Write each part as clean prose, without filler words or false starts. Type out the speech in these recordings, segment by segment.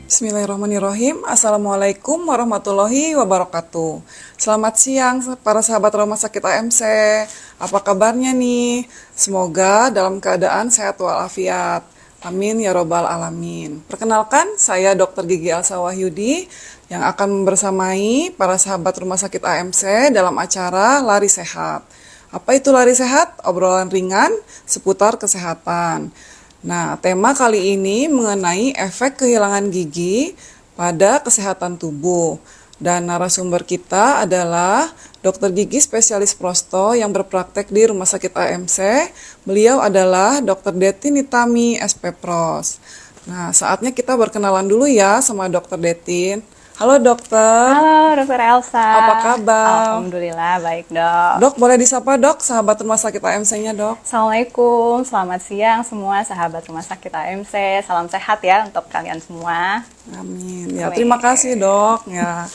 Bismillahirrahmanirrahim. Assalamualaikum warahmatullahi wabarakatuh. Selamat siang para sahabat Rumah Sakit AMC. Apa kabarnya nih? Semoga dalam keadaan sehat walafiat. Amin ya robbal alamin. Perkenalkan, saya Dr. Gigi Elsa Wahyudi yang akan bersamai para sahabat Rumah Sakit AMC dalam acara Lari Sehat. Apa itu lari sehat? Obrolan ringan seputar kesehatan. Nah, tema kali ini mengenai efek kehilangan gigi pada kesehatan tubuh. Dan narasumber kita adalah Dr. Gigi spesialis prosto yang berpraktek di Rumah Sakit AMC. Beliau adalah Dr. Deti Nitami, SP-Pros. Nah, saatnya kita berkenalan dulu ya sama Dr. Detin. Halo dokter. Halo Dokter Elsa. Apa kabar? Alhamdulillah baik dok. Dok, boleh disapa dok, sahabat Rumah Sakit AMC-nya dok? Assalamualaikum, selamat siang semua sahabat Rumah Sakit AMC. Salam sehat ya untuk kalian semua. Amin. Ya, terima kasih dok. Ya.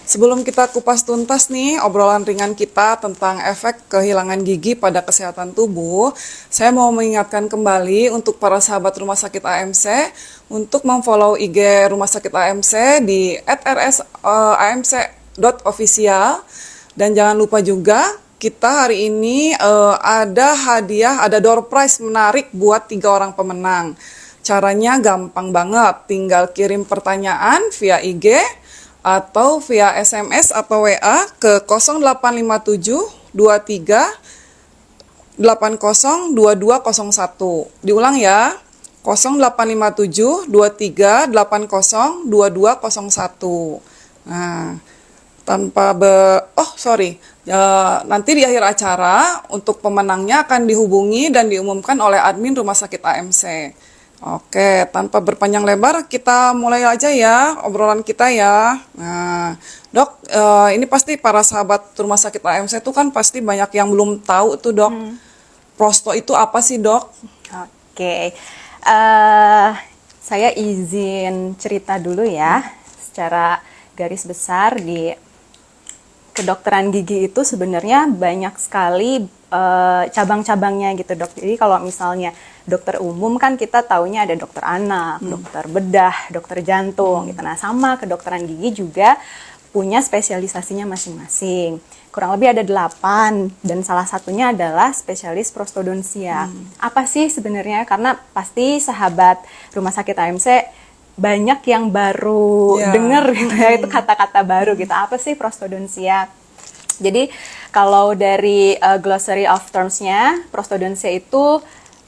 Sebelum kita kupas tuntas nih obrolan ringan kita tentang efek kehilangan gigi pada kesehatan tubuh, saya mau mengingatkan kembali untuk para sahabat Rumah Sakit AMC untuk memfollow IG Rumah Sakit AMC di @rs.amc.official, dan jangan lupa juga kita hari ini ada hadiah, ada door prize menarik buat 3 orang pemenang. Caranya gampang banget, tinggal kirim pertanyaan via IG atau via SMS atau WA ke 0857 23 80 2201. Diulang ya, 0857 23 80 2201. Nah, nanti di akhir acara untuk pemenangnya akan dihubungi dan diumumkan oleh admin Rumah Sakit AMC. Oke, tanpa berpanjang lebar, kita mulai aja ya obrolan kita ya. Nah, dok, ini pasti para sahabat Rumah Sakit AMC itu kan pasti banyak yang belum tahu tuh dok. Prosto itu apa sih dok? Oke, saya izin cerita dulu ya. Secara garis besar di kedokteran gigi itu sebenarnya banyak sekali cabang-cabangnya gitu dok. Jadi kalau misalnya dokter umum kan kita taunya ada dokter anak, dokter bedah, dokter jantung gitu. Nah sama kedokteran gigi juga punya spesialisasinya masing-masing. Kurang lebih ada 8 dan salah satunya adalah spesialis prostodontia. Apa sih sebenarnya? Karena pasti sahabat Rumah Sakit AMC banyak yang baru dengar gitu ya, itu kata-kata baru gitu. Apa sih prostodontia? Jadi kalau dari glossary of terms-nya, prostodontia itu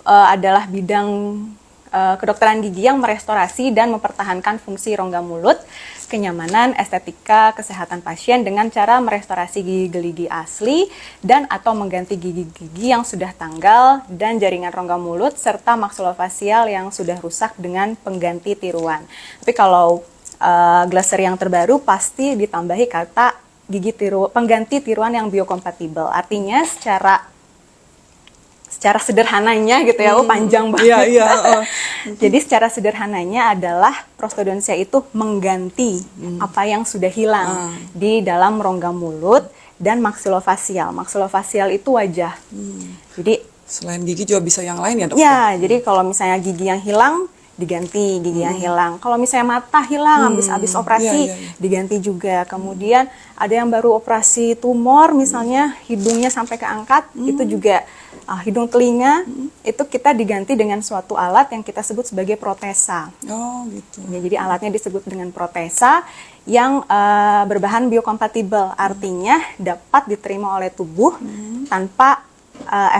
adalah bidang kedokteran gigi yang merestorasi dan mempertahankan fungsi rongga mulut, kenyamanan, estetika, kesehatan pasien dengan cara merestorasi gigi-gigi asli dan atau mengganti gigi-gigi yang sudah tanggal dan jaringan rongga mulut serta maksilofasial yang sudah rusak dengan pengganti tiruan. Tapi kalau glossary yang terbaru pasti ditambahi kata pengganti tiruan yang biokompatibel. Artinya secara sederhananya gitu ya, panjang banget. Jadi secara sederhananya adalah prostodontia itu mengganti apa yang sudah hilang di dalam rongga mulut dan maksilofasial. Maksilofasial itu wajah. Jadi selain gigi juga bisa yang lain ya dok? Ya, jadi kalau misalnya gigi yang hilang diganti gigi yang hilang. Kalau misalnya mata hilang habis operasi diganti juga. Kemudian ada yang baru operasi tumor misalnya hidungnya sampai keangkat, itu juga hidung telinga itu kita diganti dengan suatu alat yang kita sebut sebagai protesa. Oh gitu. Ya, jadi alatnya disebut dengan protesa yang berbahan biokompatibel, artinya dapat diterima oleh tubuh tanpa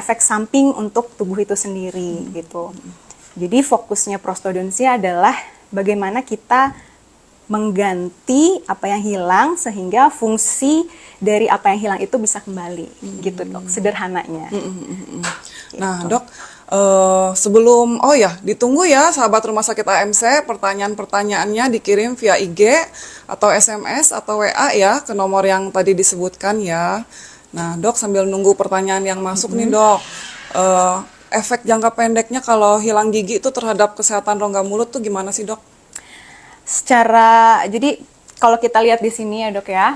efek samping untuk tubuh itu sendiri gitu. Jadi fokusnya prostodontia adalah bagaimana kita mengganti apa yang hilang sehingga fungsi dari apa yang hilang itu bisa kembali gitu dok, sederhananya. Nah dok, sebelum ditunggu ya sahabat Rumah Sakit AMC, pertanyaan-pertanyaannya dikirim via IG atau SMS atau WA ya ke nomor yang tadi disebutkan ya. Nah dok, sambil nunggu pertanyaan yang masuk nih dok, efek jangka pendeknya kalau hilang gigi itu terhadap kesehatan rongga mulut tuh gimana sih dok? Jadi kalau kita lihat di sini ya dok ya,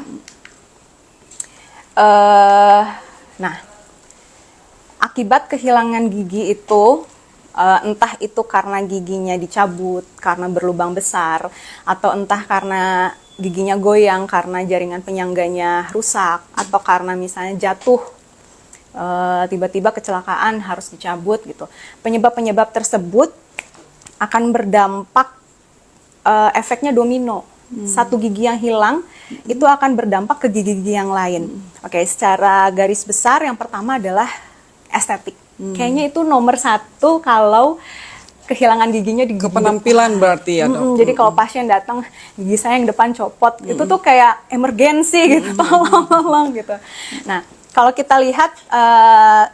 nah akibat kehilangan gigi itu Entah itu karena giginya dicabut, karena berlubang besar, atau entah karena giginya goyang, karena jaringan penyangganya rusak, atau karena misalnya jatuh, tiba-tiba kecelakaan harus dicabut gitu. Penyebab-penyebab tersebut akan berdampak, efeknya domino. Satu gigi yang hilang itu akan berdampak ke gigi-gigi yang lain. Oke, secara garis besar yang pertama adalah estetik. Kayaknya itu nomor satu kalau kehilangan giginya di gigi Kepenampilan berarti ya, Dok. Jadi kalau pasien datang gigi saya yang depan copot, itu tuh kayak emergensi gitu, tolong gitu. Nah, kalau kita lihat,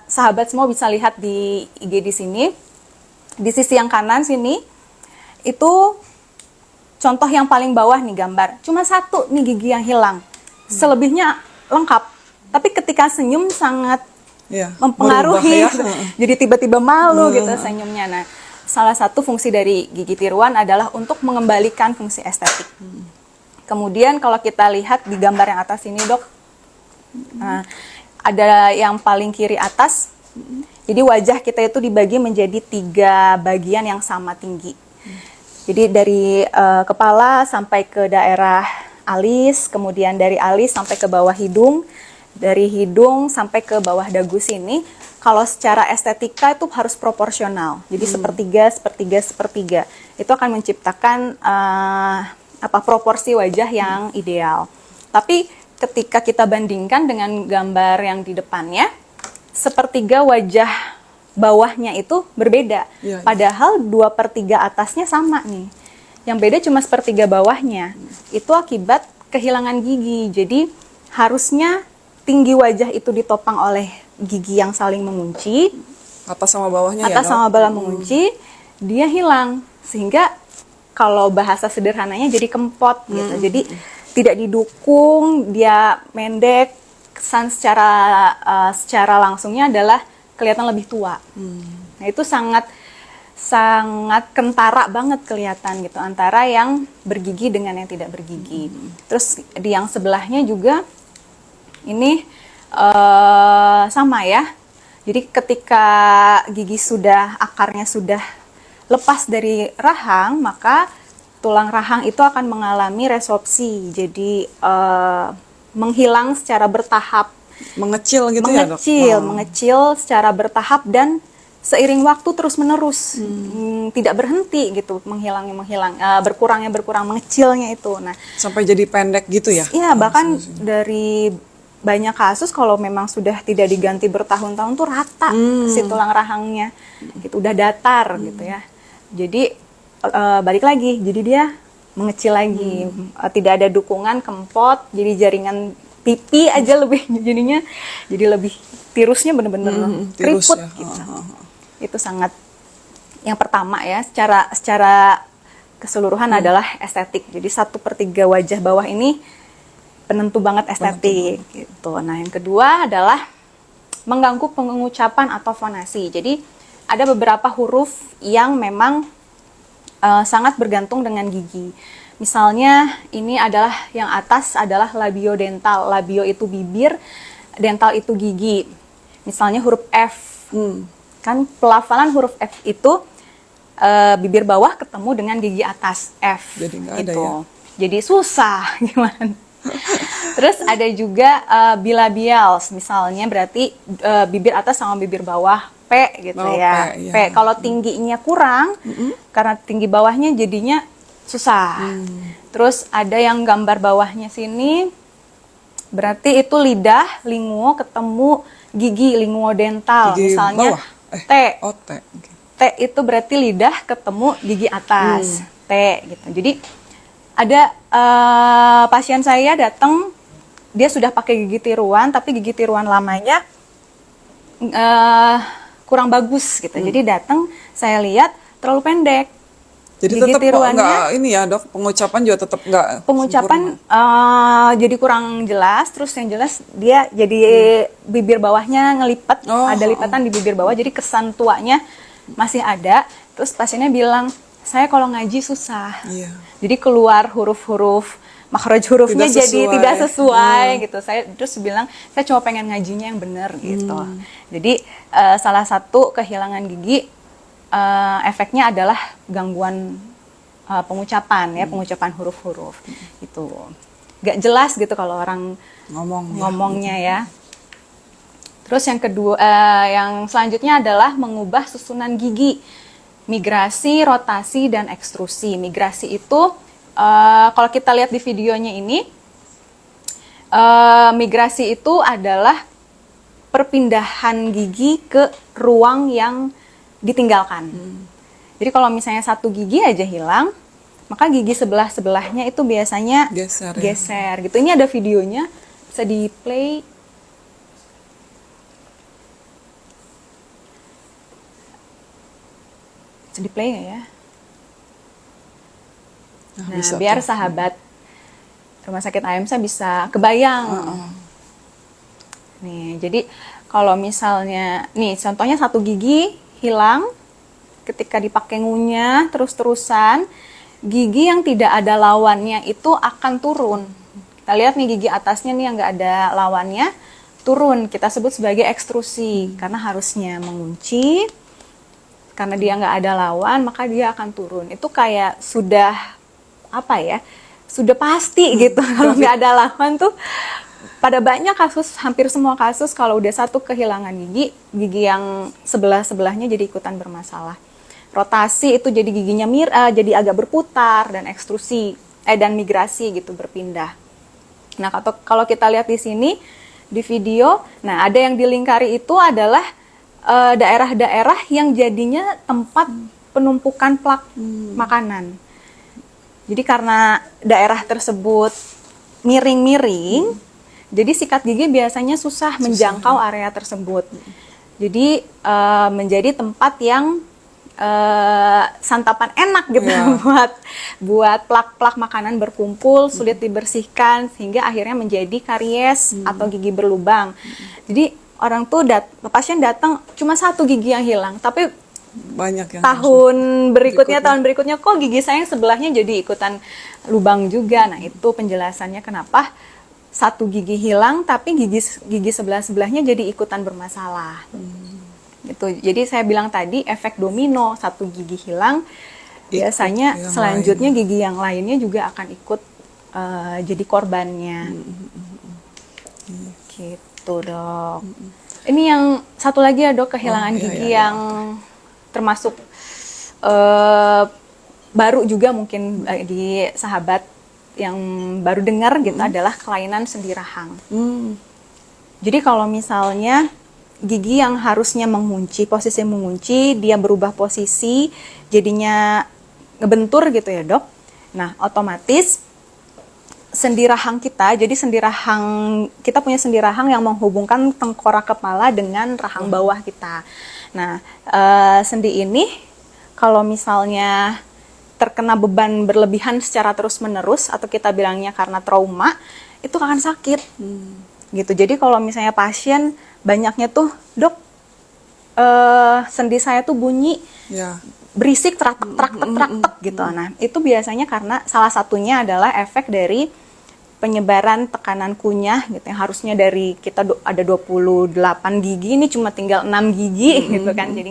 sahabat semua bisa lihat di IG di sini, di sisi yang kanan sini, itu contoh yang paling bawah nih gambar. Cuma satu nih gigi yang hilang, selebihnya lengkap. Tapi ketika senyum sangat Ya, mempengaruhi, berubah ya. jadi tiba-tiba malu gitu senyumnya. Nah, salah satu fungsi dari gigi tiruan adalah untuk mengembalikan fungsi estetik. Kemudian kalau kita lihat di gambar yang atas ini, Dok, nah, ada yang paling kiri atas. Jadi wajah kita itu dibagi menjadi 3 bagian yang sama tinggi. Jadi dari kepala sampai ke daerah alis, kemudian dari alis sampai ke bawah hidung, dari hidung sampai ke bawah dagu sini. Kalau secara estetika itu harus proporsional. Jadi sepertiga, sepertiga, sepertiga. Itu akan menciptakan proporsi wajah yang ideal. Tapi ketika kita bandingkan dengan gambar yang di depannya, sepertiga wajah bawahnya itu berbeda. Ya, ya. Padahal 2/3 atasnya sama nih. Yang beda cuma sepertiga bawahnya. Itu akibat kehilangan gigi. Jadi harusnya tinggi wajah itu ditopang oleh gigi yang saling mengunci, Atas sama bawahnya ya, atas Dok? sama bawah mengunci, dia hilang. Sehingga kalau bahasa sederhananya jadi kempot gitu. Jadi tidak didukung, dia pendek, kesan secara langsungnya adalah kelihatan lebih tua. Nah, itu sangat kentara banget kelihatan gitu antara yang bergigi dengan yang tidak bergigi. Terus di yang sebelahnya juga ini sama ya. Jadi ketika gigi akarnya sudah lepas dari rahang, maka tulang rahang itu akan mengalami resorpsi. Jadi menghilang secara bertahap. Mengecil gitu ya, Dok? Mengecil secara bertahap dan seiring waktu terus-menerus. Tidak berhenti gitu, menghilang, berkurang, mengecilnya itu. Nah, Sampai jadi pendek gitu ya? iya, bahkan dari banyak kasus kalau memang sudah tidak diganti bertahun-tahun tuh rata si tulang rahangnya, gitu, udah datar gitu ya. Jadi balik lagi, jadi dia mengecil lagi, tidak ada dukungan, kempot, jadi jaringan pipi aja lebih jadinya, jadi lebih tirusnya bener-bener tirus keriput ya. gitu. Itu sangat yang pertama ya, secara keseluruhan adalah estetik. Jadi 1/3 wajah bawah ini penentu banget estetik gitu. Nah, yang kedua adalah mengganggu pengucapan atau fonasi. Jadi ada beberapa huruf yang memang sangat bergantung dengan gigi. Misalnya ini adalah yang atas adalah labiodental. Labio itu bibir, dental itu gigi. Misalnya huruf F. Kan pelafalan huruf F itu bibir bawah ketemu dengan gigi atas F. Jadi nggak ada gitu. ya? Jadi susah gimana? Terus ada juga bilabials, misalnya berarti bibir atas sama bibir bawah P gitu ya. P, ya. P kalau tingginya kurang, karena tinggi bawahnya jadinya susah. Terus ada yang gambar bawahnya sini, berarti itu lidah, linguo ketemu gigi, linguo dental. Gigi Misalnya bawah? T. Oh, T. Oke. T itu berarti lidah ketemu gigi atas. T gitu. Jadi ada pasien saya datang, dia sudah pakai gigi tiruan, tapi gigi tiruan lamanya kurang bagus gitu. Jadi datang, saya lihat terlalu pendek. Jadi Gigi tetap tiruannya- nggak ini ya, Dok, pengucapan juga tetap nggak Pengucapan jadi kurang jelas, terus yang jelas dia jadi bibir bawahnya ngelipet, ada lipatan di bibir bawah, jadi kesan tuanya masih ada. Terus pasiennya bilang, saya kalau ngaji susah. Iya. Jadi keluar huruf-huruf, makhraj hurufnya Tidak jadi sesuai. tidak sesuai gitu. Saya terus bilang, saya cuma pengen ngajinya yang benar gitu. Jadi salah satu kehilangan gigi efeknya adalah gangguan pengucapan ya, pengucapan huruf-huruf itu nggak jelas gitu kalau orang ngomongnya ya. Terus yang kedua, yang selanjutnya adalah mengubah susunan gigi, migrasi, rotasi, dan ekstrusi. Migrasi itu kalau kita lihat di videonya ini, migrasi itu adalah perpindahan gigi ke ruang yang ditinggalkan. Jadi kalau misalnya satu gigi aja hilang, maka gigi sebelah-sebelahnya itu biasanya geser gitu. Ini ada videonya, bisa di play. Bisa di play ya? Nah, biar sahabat Rumah Sakit AMC bisa kebayang. Nih, jadi kalau misalnya, nih contohnya satu gigi hilang, ketika dipakai ngunyah terus-terusan, gigi yang tidak ada lawannya itu akan turun. Kita lihat nih gigi atasnya nih yang nggak ada lawannya, turun. Kita sebut sebagai ekstrusi, karena harusnya mengunci, karena dia nggak ada lawan, maka dia akan turun. Itu kayak sudah, apa ya, sudah pasti gitu. Kalau nggak ada lawan tuh, pada banyak kasus, hampir semua kasus, kalau udah satu kehilangan gigi, gigi yang sebelah-sebelahnya jadi ikutan bermasalah. Rotasi itu jadi giginya jadi agak berputar, dan ekstrusi dan migrasi gitu, berpindah. Nah, kalau kita lihat di sini di video, nah ada yang dilingkari itu adalah daerah-daerah yang jadinya tempat penumpukan plak makanan. Jadi karena daerah tersebut miring-miring, jadi sikat gigi biasanya susah menjangkau area tersebut. Jadi menjadi tempat yang santapan enak gitu buat plak-plak makanan berkumpul, sulit dibersihkan, sehingga akhirnya menjadi karies atau gigi berlubang. Jadi orang tuh pasien datang cuma satu gigi yang hilang, tapi banyak yang tahun berikutnya kok gigi saya yang sebelahnya jadi ikutan lubang juga. Nah, itu penjelasannya kenapa satu gigi hilang tapi gigi sebelah-sebelahnya jadi ikutan bermasalah. Gitu. Jadi saya bilang tadi efek domino, satu gigi hilang, biasanya selanjutnya gigi yang lainnya juga akan ikut jadi korbannya. Gitu, Dok. Ini yang satu lagi ya, Dok, kehilangan gigi yang termasuk baru juga mungkin di sahabat yang baru dengar gitu, adalah kelainan sendi rahang. Jadi kalau misalnya gigi yang harusnya mengunci, posisi mengunci, dia berubah posisi, jadinya ngebentur gitu ya, Dok. Nah, otomatis sendi rahang kita, jadi kita punya sendi rahang yang menghubungkan tengkorak kepala dengan rahang bawah kita. Nah, sendi ini kalau misalnya terkena beban berlebihan secara terus-menerus, atau kita bilangnya karena trauma, itu akan sakit. Gitu. Jadi kalau misalnya pasien banyaknya tuh, Dok, sendi saya tuh bunyi, berisik, trak gitu. Nah, itu biasanya karena salah satunya adalah efek dari penyebaran tekanan kunyah gitu, yang harusnya dari kita ada 28 gigi, ini cuma tinggal 6 gigi gitu kan. Jadi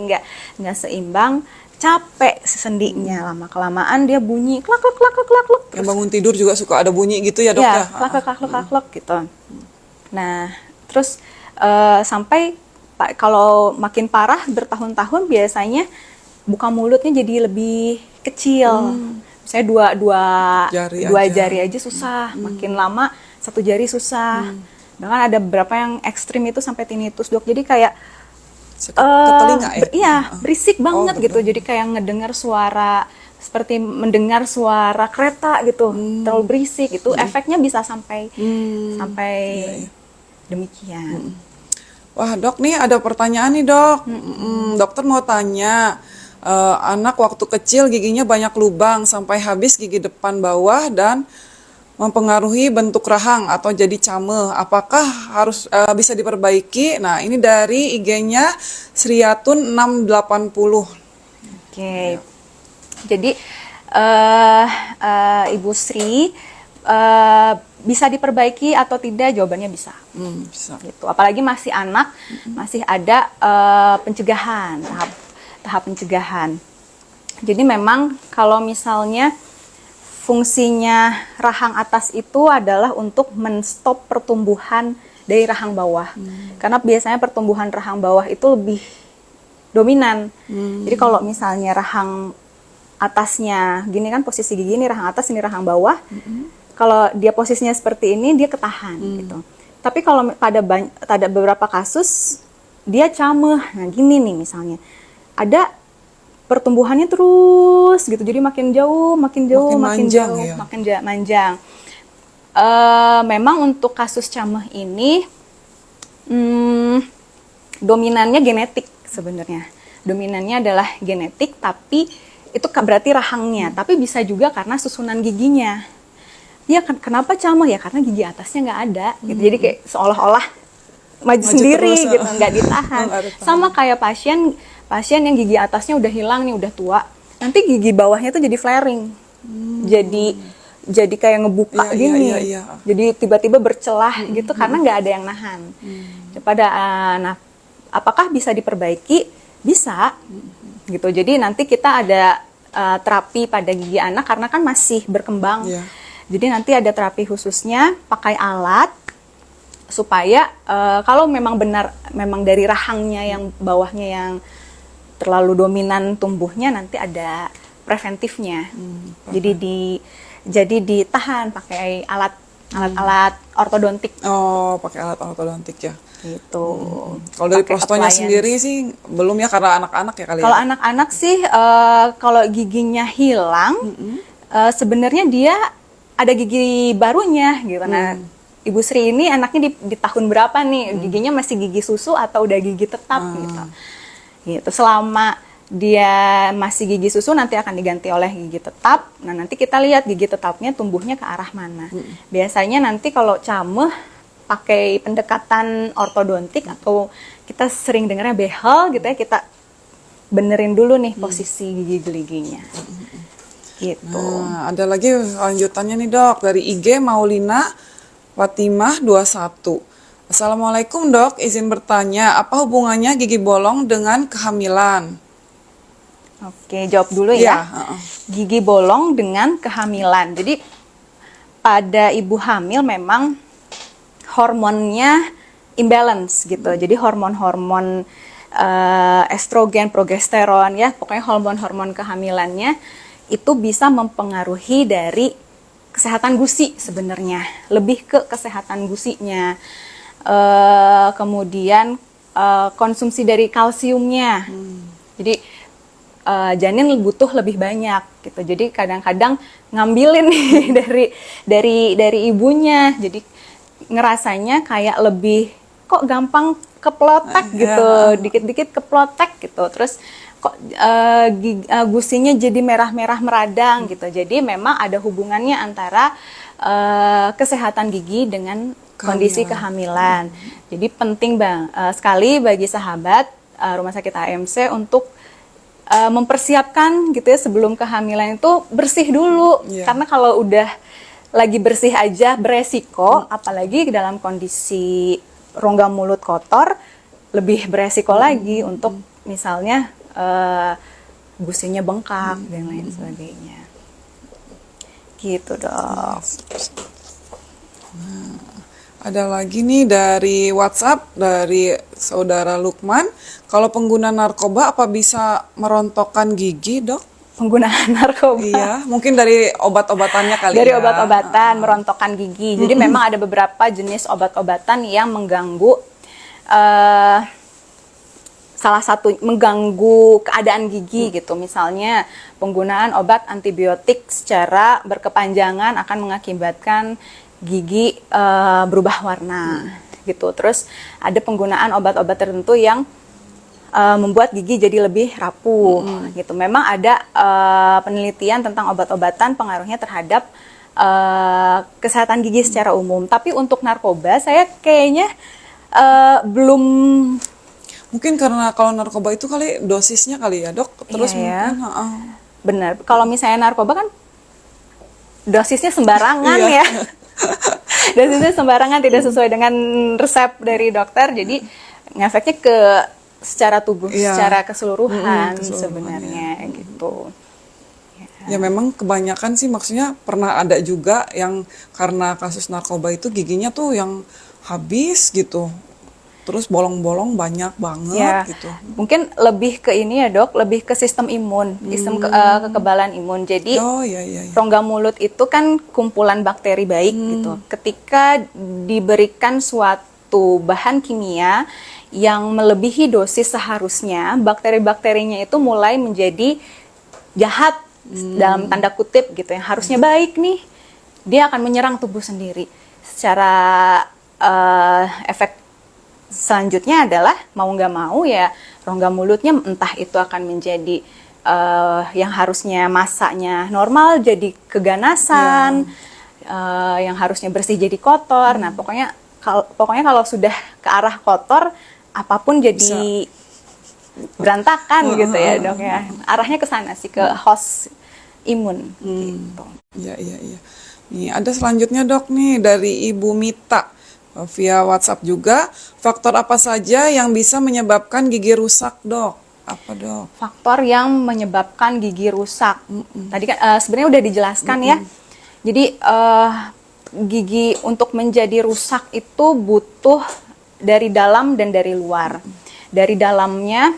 nggak seimbang, capek sendinya, lama-kelamaan dia bunyi klak. Yang bangun tidur juga suka ada bunyi gitu ya, Dok ya? Klak gitu. Nah, terus sampai kalau makin parah bertahun-tahun, biasanya buka mulutnya jadi lebih kecil. Misalnya dua jari aja susah, makin lama satu jari susah. Bahkan ada beberapa yang ekstrim itu sampai tinnitus, Dok. Jadi kayak ke telinga ya? Iya, berisik banget gitu. Jadi kayak ngedengar suara, seperti mendengar suara kereta gitu, terlalu berisik. Itu efeknya bisa sampai demikian. Wah, Dok, nih ada pertanyaan nih, Dok. Dokter mau tanya, anak waktu kecil giginya banyak lubang sampai habis gigi depan bawah dan mempengaruhi bentuk rahang atau jadi came. Apakah harus bisa diperbaiki? Nah, ini dari IG-nya Sriatun 680. Oke. Jadi Ibu Sri, bisa diperbaiki atau tidak? Jawabannya bisa. Bisa. Gitu. Apalagi masih anak, masih ada pencegahan, tahap pencegahan. Jadi memang kalau misalnya fungsinya rahang atas itu adalah untuk menstop pertumbuhan dari rahang bawah. Karena biasanya pertumbuhan rahang bawah itu lebih dominan. Jadi kalau misalnya rahang atasnya, gini kan posisi gigi ini rahang atas, ini rahang bawah. Kalau dia posisinya seperti ini, dia ketahan gitu. Tapi kalau pada beberapa kasus, dia cameh. Nah gini nih misalnya, ada pertumbuhannya terus gitu, jadi makin jauh, makin manjang jauh, ya? makin manjang. Memang untuk kasus cameh ini dominannya genetik sebenarnya. Dominannya adalah genetik, tapi itu berarti rahangnya. Tapi bisa juga karena susunan giginya. Ya kenapa cameh ya? Karena gigi atasnya nggak ada. Gitu. Jadi kayak seolah-olah maju sendiri terus, gitu, nggak ditahan. Sama kayak pasien yang gigi atasnya udah hilang nih, udah tua, nanti gigi bawahnya tuh jadi flaring, jadi kayak ngebuka gini, jadi tiba-tiba bercelah gitu karena nggak ada yang nahan. Nah, apakah bisa diperbaiki? Bisa, gitu. Jadi nanti kita ada terapi pada gigi anak karena kan masih berkembang. Jadi nanti ada terapi khususnya pakai alat supaya kalau memang dari rahangnya yang bawahnya yang terlalu dominan tumbuhnya, nanti ada preventifnya. Jadi ditahan pakai alat ortodontik. Oh, pakai alat ortodontik ya. Gitu. Kalau dari Pakai prostonya appliance. sendiri sih belum ya, karena anak-anak ya kali Kalau ya. anak-anak sih kalau giginya hilang, sebenarnya dia ada gigi barunya gitu. Nah, Ibu Sri ini anaknya di tahun berapa nih? Giginya masih gigi susu atau udah gigi tetap gitu. Gitu. Selama dia masih gigi susu, nanti akan diganti oleh gigi tetap. Nah, nanti kita lihat gigi tetapnya tumbuhnya ke arah mana. Biasanya nanti kalau cameh pakai pendekatan ortodontik atau kita sering dengarnya behel gitu ya, kita benerin dulu nih posisi gigi-giginya. Gitu. Nah, ada lagi lanjutannya nih dok, dari IG Maulina Fatimah 21. Assalamualaikum dok, izin bertanya, apa hubungannya gigi bolong dengan kehamilan? Oke, jawab dulu ya. Gigi bolong dengan kehamilan. Jadi pada ibu hamil memang hormonnya imbalance gitu. Jadi hormon-hormon estrogen, progesteron ya, pokoknya hormon-hormon kehamilannya itu bisa mempengaruhi dari kesehatan gusi sebenarnya. Lebih ke kesehatan gusinya. Kemudian konsumsi dari kalsiumnya. Jadi janin butuh lebih banyak gitu. Jadi kadang-kadang ngambilin nih dari ibunya. Jadi ngerasanya kayak lebih kok gampang keplotek gitu, dikit-dikit keplotek gitu. Terus kok gusinya jadi merah-merah meradang gitu. Jadi memang ada hubungannya antara kesehatan gigi dengan kondisi kehamilan. Jadi penting sekali bagi sahabat Rumah Sakit AMC untuk mempersiapkan gitu ya sebelum kehamilan itu bersih dulu. Karena kalau udah lagi bersih aja beresiko, apalagi dalam kondisi rongga mulut kotor lebih beresiko lagi untuk misalnya gusinya bengkak dan lain sebagainya. Gitu dok. Ada lagi nih dari WhatsApp dari saudara Lukman, kalau pengguna narkoba apa bisa merontokkan gigi dok? Penggunaan narkoba. Iya, mungkin dari obat-obatannya kali dari ya. obat-obatan merontokkan gigi. Jadi memang ada beberapa jenis obat-obatan yang mengganggu mengganggu keadaan gigi gitu. Misalnya penggunaan obat antibiotik secara berkepanjangan akan mengakibatkan gigi berubah warna gitu. Terus ada penggunaan obat-obat tertentu yang membuat gigi jadi lebih rapuh gitu. Memang ada penelitian tentang obat-obatan pengaruhnya terhadap kesehatan gigi secara umum. Tapi untuk narkoba saya kayaknya belum. Mungkin karena kalau narkoba itu kali dosisnya kali ya dok. Terus Iya, mungkin benar. Kalau misalnya narkoba kan dosisnya sembarangan ya. Dosisnya sembarangan, tidak sesuai dengan resep dari dokter. Jadi ngefeknya ke secara tubuh, Iya. secara keseluruhan Keseluruhan, sebenarnya gitu. Ya memang kebanyakan sih, maksudnya pernah ada juga yang karena kasus narkoba itu giginya tuh yang habis gitu. Terus bolong-bolong banyak banget Ya, gitu. mungkin lebih ke ini ya dok, lebih ke sistem imun, sistem kekebalan imun. Jadi Oh iya iya iya. rongga mulut itu kan kumpulan bakteri baik gitu. Ketika diberikan suatu bahan kimia yang melebihi dosis seharusnya, bakteri-bakterinya itu mulai menjadi jahat dalam tanda kutip gitu. Yang harusnya baik nih, dia akan menyerang tubuh sendiri. Secara efek selanjutnya adalah mau nggak mau ya rongga mulutnya entah itu akan menjadi yang harusnya masanya normal jadi keganasan, yang harusnya bersih jadi kotor. Nah pokoknya kalau sudah ke arah kotor apapun jadi berantakan gitu ya dok ya. Arahnya ke sana sih, ke host imun gitu. Iya iya iya. Nih ada selanjutnya dok nih dari Ibu Mita via WhatsApp juga. Faktor apa saja yang bisa menyebabkan gigi rusak dok? Apa dok? Faktor yang menyebabkan gigi rusak. Tadi kan sebenarnya udah dijelaskan ya. Jadi gigi untuk menjadi rusak itu butuh dari dalam dan dari luar. Dari dalamnya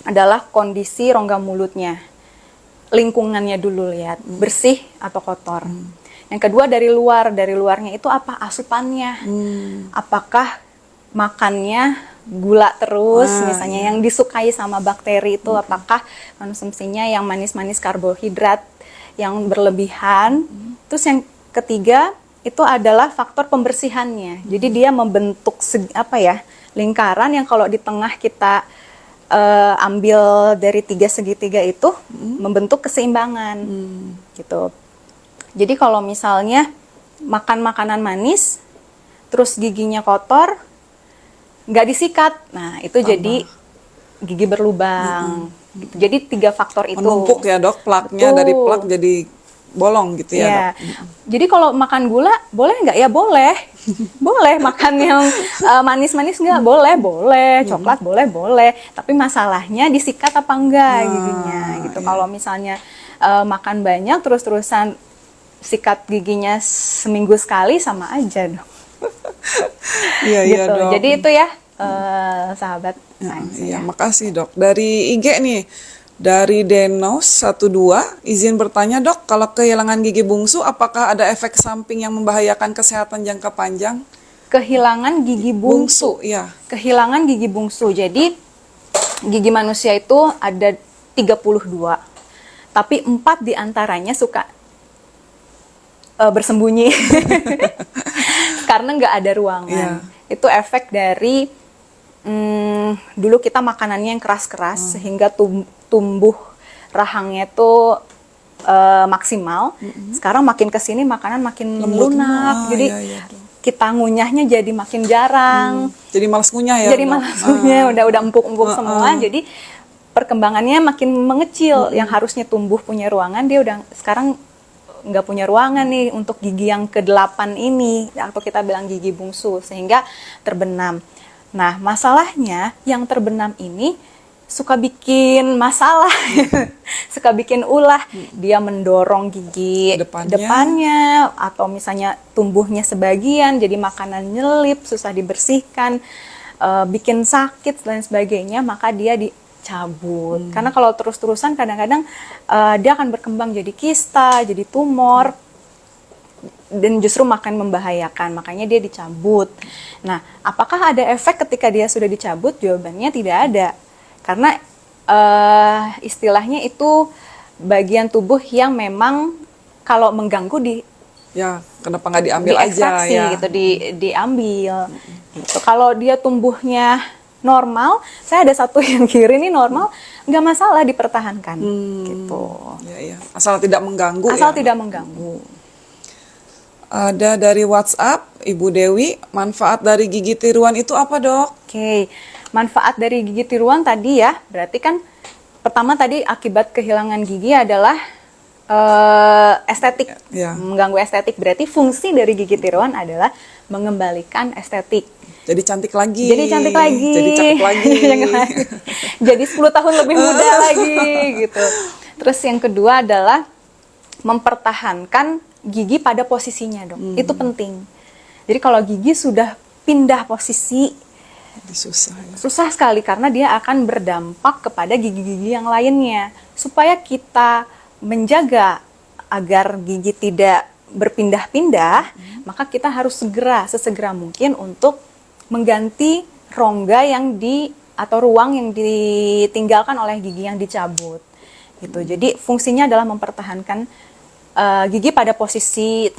adalah kondisi rongga mulutnya. Lingkungannya dulu lihat, bersih atau kotor. Yang kedua dari luarnya itu apa? Asupannya. Apakah makannya gula terus, misalnya yang disukai sama bakteri itu, apakah konsumsinya yang manis-manis karbohidrat yang berlebihan. Terus yang ketiga itu adalah faktor pembersihannya. Jadi dia membentuk lingkaran yang kalau di tengah kita ambil dari 3 segitiga itu membentuk keseimbangan gitu. Jadi kalau misalnya makan makanan manis terus giginya kotor, nggak disikat, nah itu jadi gigi berlubang. Gitu. Jadi 3 faktor itu. Menumpuk ya dok, plaknya Betul. dari plak jadi bolong gitu ya dok. Jadi kalau makan gula boleh nggak? Ya boleh. Boleh makan yang manis-manis nggak? Boleh. Coklat boleh. Tapi masalahnya disikat apa enggak giginya gitu. Kalau misalnya makan banyak terus-terusan sikat giginya seminggu sekali sama aja dong. Iya iya Gitu. dok. Jadi itu ya sahabat sains Iya, ya. makasih dok. Dari IG nih, dari Denos12, izin bertanya dok, kalau kehilangan gigi bungsu, apakah ada efek samping yang membahayakan kesehatan jangka panjang? Kehilangan gigi bungsu. Iya. Kehilangan gigi bungsu. Jadi gigi manusia itu ada 32. Tapi 4 diantaranya suka bersembunyi. Karena nggak ada ruangan. Itu efek dari dulu kita makanannya yang keras-keras sehingga tumbuh rahangnya itu maksimal. Sekarang makin kesini makanan makin lunak. Jadi kita ngunyahnya jadi makin jarang. Jadi malas ngunyah ya? Jadi malas ngunyah, udah empuk-empuk semua. Jadi perkembangannya makin mengecil. Yang harusnya tumbuh punya ruangan, dia udah sekarang nggak punya ruangan nih untuk gigi yang ke-8 ini, atau kita bilang gigi bungsu, sehingga terbenam. Nah, masalahnya yang terbenam ini suka bikin masalah, suka bikin ulah. Dia mendorong gigi depannya, atau misalnya tumbuhnya sebagian, jadi makanan nyelip, susah dibersihkan, bikin sakit dan sebagainya, maka dia dicabut. Karena kalau terus-terusan kadang-kadang dia akan berkembang jadi kista, jadi tumor, dan justru makin membahayakan, makanya dia dicabut. Nah, apakah ada efek ketika dia sudah dicabut? Jawabannya tidak ada, karena istilahnya itu bagian tubuh yang memang kalau mengganggu kenapa nggak diambil aja ya? Gitu, diambil. Gitu. Kalau dia tumbuhnya normal, saya ada satu yang kiri ini normal, nggak masalah dipertahankan. Gitu. Ya. Asal tidak mengganggu. Asal tidak mengganggu. Ada dari WhatsApp, Ibu Dewi, manfaat dari gigi tiruan itu apa dok? Oke, manfaat dari gigi tiruan tadi ya, berarti kan pertama tadi akibat kehilangan gigi adalah estetik, Ya. mengganggu estetik. Berarti fungsi dari gigi tiruan adalah mengembalikan estetik. Jadi cantik lagi. Jadi cantik lagi. Jadi cakep lagi. Jadi 10 tahun lebih muda lagi gitu. Terus yang kedua adalah mempertahankan gigi pada posisinya, Dok. Itu penting. Jadi kalau gigi sudah pindah posisi, Jadi susah ya. susah sekali karena dia akan berdampak kepada gigi-gigi yang lainnya. Supaya kita menjaga agar gigi tidak berpindah-pindah, maka kita harus sesegera mungkin untuk mengganti rongga yang atau ruang yang ditinggalkan oleh gigi yang dicabut. Gitu. Jadi fungsinya adalah mempertahankan gigi pada posisi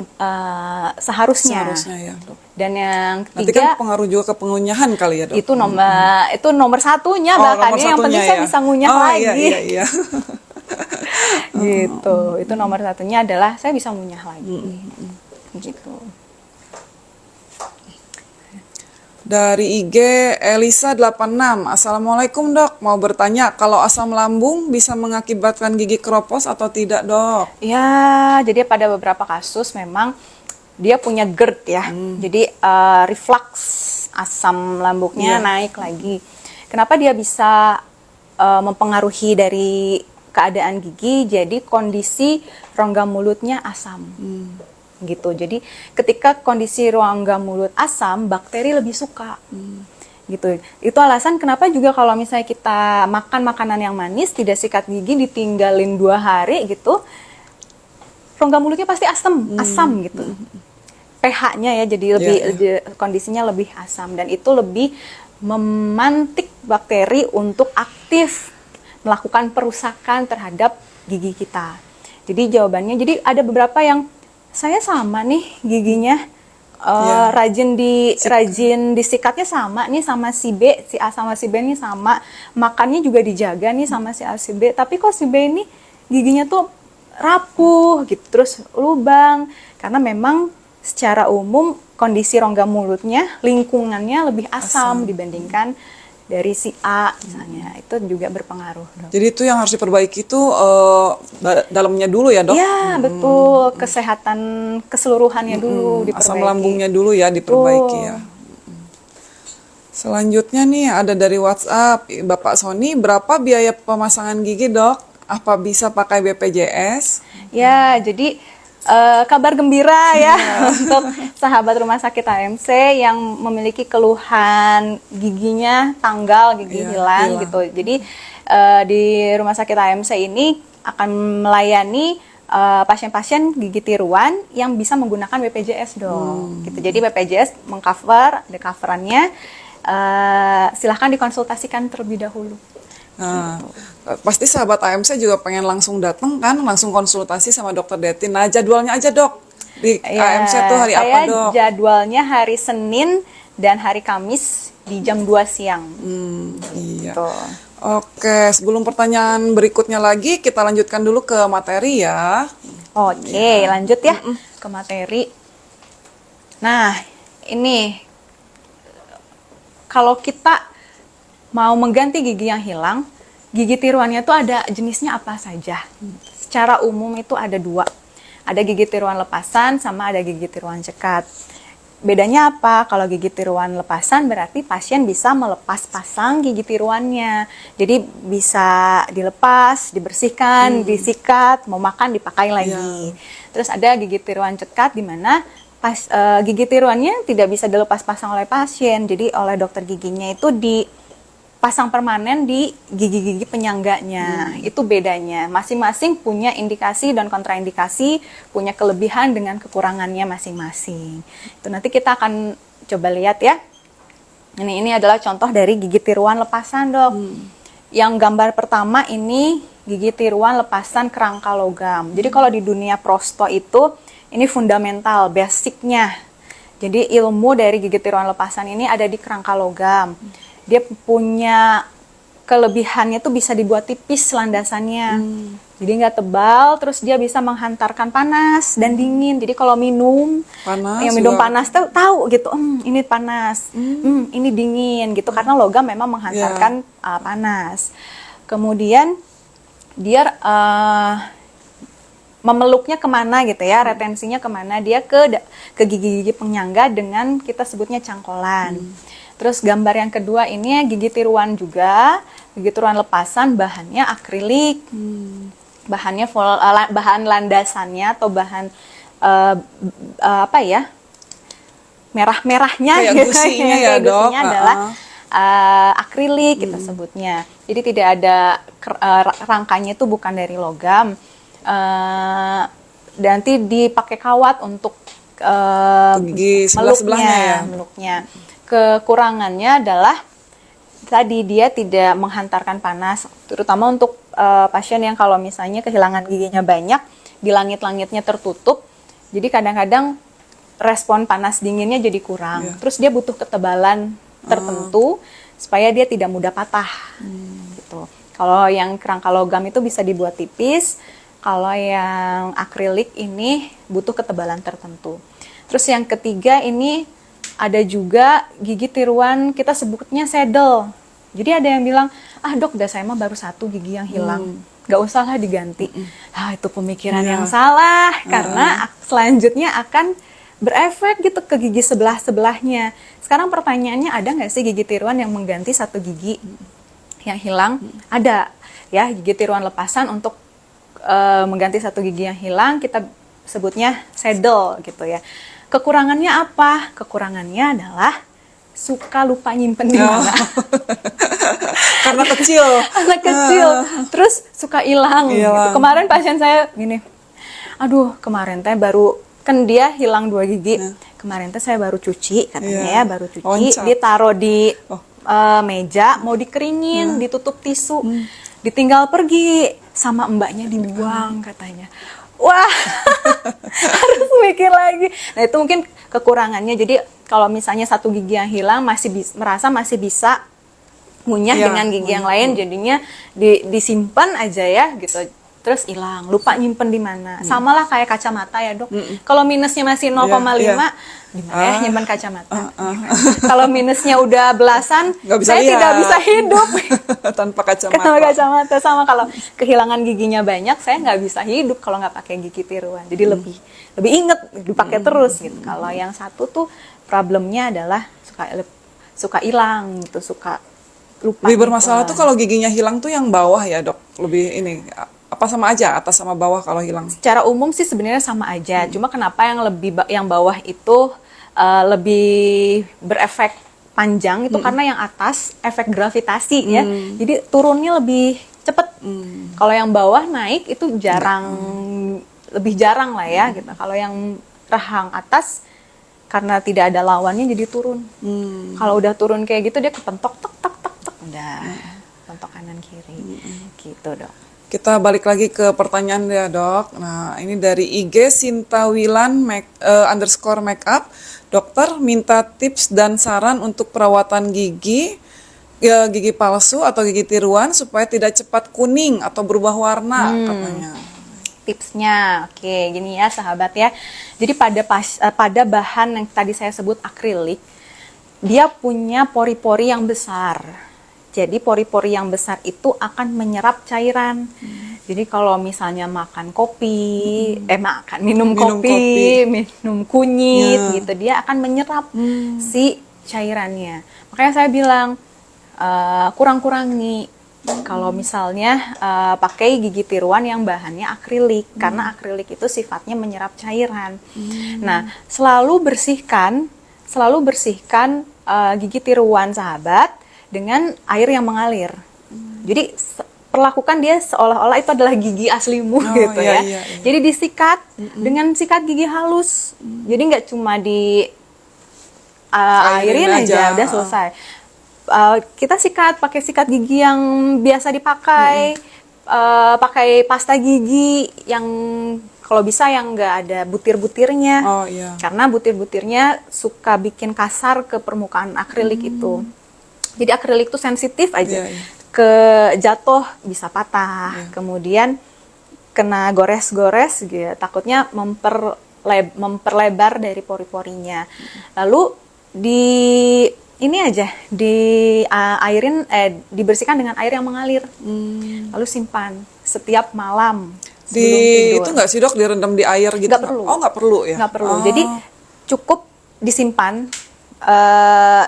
seharusnya. Seharusnya ya, Dok. Dan yang Nanti kan ketiga pengaruh juga ke pengunyahan kali ya, Dok. itu nomor satunya, bahkan nomor yang penting satunya saya ya. bisa ngunyah Oh, lagi. Iya, iya. Gitu. Itu nomor satunya adalah saya bisa ngunyah lagi. Gitu. Dari IG Elisa 86. Assalamualaikum, Dok. Mau bertanya, kalau asam lambung bisa mengakibatkan gigi keropos atau tidak, Dok? Ya, jadi pada beberapa kasus memang dia punya GERD ya. Jadi reflux asam lambungnya naik lagi. Kenapa dia bisa mempengaruhi dari keadaan gigi? Jadi kondisi rongga mulutnya asam. Gitu. Jadi ketika kondisi rongga mulut asam, bakteri lebih suka. Gitu. Itu alasan kenapa juga kalau misalnya kita makan makanan yang manis, tidak sikat gigi, ditinggalin 2 hari gitu, rongga mulutnya pasti asam gitu. pH-nya ya, jadi lebih kondisinya lebih asam, dan itu lebih memantik bakteri untuk aktif melakukan perusakan terhadap gigi kita. Jadi jawabannya, jadi ada beberapa yang saya sama nih giginya, rajin disikatnya sama nih sama si B, si A sama si B nih sama, makannya juga dijaga nih sama si A si B, tapi kok si B ini giginya tuh rapuh gitu, terus lubang, karena memang secara umum kondisi rongga mulutnya, lingkungannya lebih asam dibandingkan dari si A misalnya. Itu juga berpengaruh, Dok. Jadi itu yang harus diperbaiki itu dalamnya dulu ya, Dok? Ya, betul. Kesehatan keseluruhannya dulu diperbaiki. Asam lambungnya dulu ya diperbaiki ya. Selanjutnya nih ada dari WhatsApp, Bapak Sony, berapa biaya pemasangan gigi, Dok? Apa bisa pakai BPJS? Ya, jadi kabar gembira ya untuk sahabat rumah sakit AMC yang memiliki keluhan giginya tanggal, gigi hilang gitu. Jadi di rumah sakit AMC ini akan melayani pasien-pasien gigi tiruan yang bisa menggunakan BPJS, dong. Gitu. Jadi BPJS mengcover, ada coverannya. Silahkan dikonsultasikan terlebih dahulu. Nah, pasti sahabat AMC juga pengen langsung datang kan, langsung konsultasi sama Dokter Detin. Nah, jadwalnya aja, Dok. Di AMC tuh hari apa, Dok? Jadwalnya hari Senin dan hari Kamis di jam 2 siang. Iya. Gitu. Oke, sebelum pertanyaan berikutnya lagi, kita lanjutkan dulu ke materi ya. Oke, lanjut ya ke materi. Nah, ini kalau kita mau mengganti gigi yang hilang, gigi tiruannya tuh ada jenisnya apa saja. Secara umum itu ada 2. Ada gigi tiruan lepasan sama ada gigi tiruan cekat. Bedanya apa? Kalau gigi tiruan lepasan berarti pasien bisa melepas pasang gigi tiruannya. Jadi bisa dilepas, dibersihkan, disikat, mau makan dipakai lagi. Terus ada gigi tiruan cekat di mana gigi tiruannya tidak bisa dilepas pasang oleh pasien. Jadi oleh dokter giginya itu dipasang permanen di gigi-gigi penyangganya. Itu bedanya. Masing-masing punya indikasi dan kontraindikasi, punya kelebihan dengan kekurangannya masing-masing. Itu nanti kita akan coba lihat ya. Ini adalah contoh dari gigi tiruan lepasan, Dok. Yang gambar pertama ini gigi tiruan lepasan kerangka logam. Jadi kalau di dunia prosto itu ini fundamental, basicnya. Jadi ilmu dari gigi tiruan lepasan ini ada di kerangka logam. Dia punya kelebihannya tuh bisa dibuat tipis landasannya. Jadi nggak tebal, terus dia bisa menghantarkan panas dan dingin. Jadi kalau minum, Panas yang minum juga. panas tuh tahu gitu, ini panas, ini dingin gitu. Karena logam memang menghantarkan panas. Kemudian dia memeluknya kemana gitu ya, retensinya kemana, dia ke gigi-gigi penyangga dengan kita sebutnya cangkolan. Terus gambar yang kedua ini gigi tiruan juga, gigi tiruan lepasan, bahannya akrilik, bahannya bahan landasannya atau bahan apa ya, merah-merahnya Kayak gitu, gusinya ya, kayak Dok. gusinya adalah akrilik kita sebutnya. Jadi tidak ada rangkanya itu bukan dari logam. Dan nanti dipakai kawat untuk gigi sebelah-sebelahnya ya. meluknya. Kekurangannya adalah tadi dia tidak menghantarkan panas, terutama untuk pasien yang kalau misalnya kehilangan giginya banyak, di langit-langitnya tertutup, jadi kadang-kadang respon panas dinginnya jadi kurang. Terus dia butuh ketebalan tertentu supaya dia tidak mudah patah. Gitu. Kalau yang kerangka logam itu bisa dibuat tipis, kalau yang akrilik ini butuh ketebalan tertentu. Terus yang ketiga ini ada juga gigi tiruan kita sebutnya saddle. Jadi ada yang bilang, dok udah saya mah baru 1 gigi yang hilang, gak usah lah diganti. Itu pemikiran yang salah, karena selanjutnya akan berefek gitu ke gigi sebelah-sebelahnya. Sekarang pertanyaannya, ada nggak sih gigi tiruan yang mengganti 1 gigi yang hilang? Ada ya, gigi tiruan lepasan untuk mengganti 1 gigi yang hilang, kita sebutnya saddle gitu ya. Kekurangannya apa? Kekurangannya adalah suka lupa nyimpen di mana. Karena kecil. Anak kecil, terus suka hilang. Gitu. Kemarin pasien saya gini, aduh kemarin teh baru, kan dia hilang 2 gigi. Kemarin teh saya baru cuci katanya ya, baru cuci, ditaruh di meja, mau dikeringin, ditutup tisu, ditinggal pergi, sama mbaknya dibuang katanya. Wah, harus mikir lagi. Nah itu mungkin kekurangannya. Jadi kalau misalnya 1 gigi yang hilang merasa masih bisa ngunyah dengan gigi yang lain, jadinya disimpan aja ya gitu. Terus hilang, lupa nyimpen di mana. Sama lah kayak kacamata ya dok. Kalau minusnya masih 0,5, gimana ya nyimpen kacamata? Kalau minusnya udah belasan, saya tidak bisa hidup tanpa kacamata. Tanpa kacamata. Sama kalau kehilangan giginya banyak, saya nggak bisa hidup kalau nggak pakai gigi tiruan. Jadi lebih inget dipakai terus gitu. Kalau yang satu tuh problemnya adalah suka hilang gitu, suka lupa. Lebih bermasalah tuh kalau giginya hilang tuh yang bawah ya dok. Lebih ini apa sama aja, atas sama bawah kalau hilang? Secara umum sih sebenarnya sama aja. Cuma kenapa yang bawah itu lebih berefek panjang itu karena yang atas efek gravitasi ya. Jadi turunnya lebih cepat. Kalau yang bawah naik itu lebih jarang lah ya gitu. Kalau yang rahang atas karena tidak ada lawannya jadi turun. Kalau udah turun kayak gitu dia kepentok tek udah pentok kanan kiri. Gitu, Dok. Kita balik lagi ke pertanyaan ya dok. Nah ini dari IG Sintawilan _makeup. Dokter minta tips dan saran untuk perawatan gigi palsu atau gigi tiruan supaya tidak cepat kuning atau berubah warna katanya. Tipsnya, oke, gini ya sahabat ya. Jadi pada bahan yang tadi saya sebut akrilik, dia punya pori-pori yang besar. Jadi pori-pori yang besar itu akan menyerap cairan. Jadi kalau misalnya makan kopi, minum kopi, minum kunyit gitu, dia akan menyerap si cairannya. Makanya saya bilang kurang-kurangi. Kalau misalnya pakai gigi tiruan yang bahannya akrilik, karena akrilik itu sifatnya menyerap cairan. Nah, selalu bersihkan gigi tiruan sahabat dengan air yang mengalir. Jadi perlakukan dia seolah-olah itu adalah gigi aslimu gitu ya. Jadi disikat dengan sikat gigi halus. Jadi nggak cuma di airin aja udah selesai. Kita sikat pakai sikat gigi yang biasa dipakai, pakai pasta gigi yang kalau bisa yang nggak ada butir-butirnya. Karena butir-butirnya suka bikin kasar ke permukaan akrilik itu. Jadi akrilik itu sensitif aja, ke jatuh bisa patah, kemudian kena gores-gores gitu, takutnya memperlebar dari pori-porinya. Lalu dibersihkan dengan air yang mengalir, lalu simpan setiap malam. sebelum tidur. Itu nggak sih dok, direndam di air gitu? Nggak perlu. Oh nggak perlu ya? Nggak perlu. Oh. Jadi cukup disimpan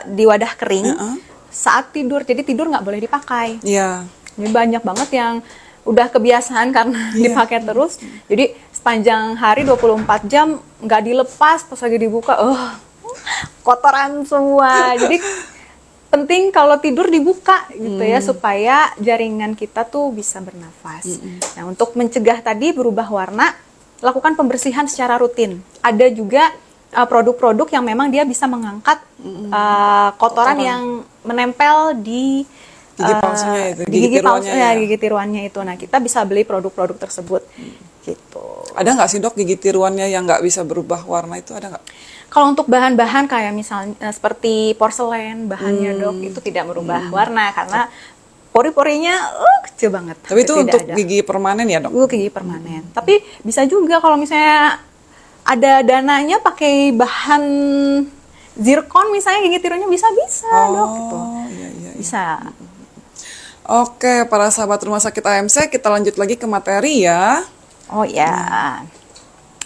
di wadah kering saat tidur. Jadi tidur nggak boleh dipakai. Iya. Jadi banyak banget yang udah kebiasaan karena dipakai terus. Jadi sepanjang hari 24 jam nggak dilepas, pas lagi dibuka, kotoran semua. Jadi penting kalau tidur dibuka gitu ya, supaya jaringan kita tuh bisa bernafas. Nah, untuk mencegah tadi berubah warna, lakukan pembersihan secara rutin. Ada juga produk-produk yang memang dia bisa mengangkat kotoran yang menempel di Gigi palsunya itu, di gigi palsu, tiruannya ya. gigi tiruannya itu. Nah, kita bisa beli produk-produk tersebut gitu. Ada nggak sih dok gigi tiruannya yang nggak bisa berubah warna itu, ada nggak? Kalau untuk bahan-bahan kayak misalnya seperti porselen, bahannya dok itu tidak merubah warna karena pori-porinya kecil banget. Tapi itu Tidak untuk ada. gigi permanen ya dok? Gigi permanen. Tapi bisa juga kalau misalnya ada dananya pakai bahan zirkon misalnya, gigi tiruannya bisa dok gitu. Iya. Bisa. Oke, para sahabat rumah sakit AMC, kita lanjut lagi ke materi ya. Oh ya.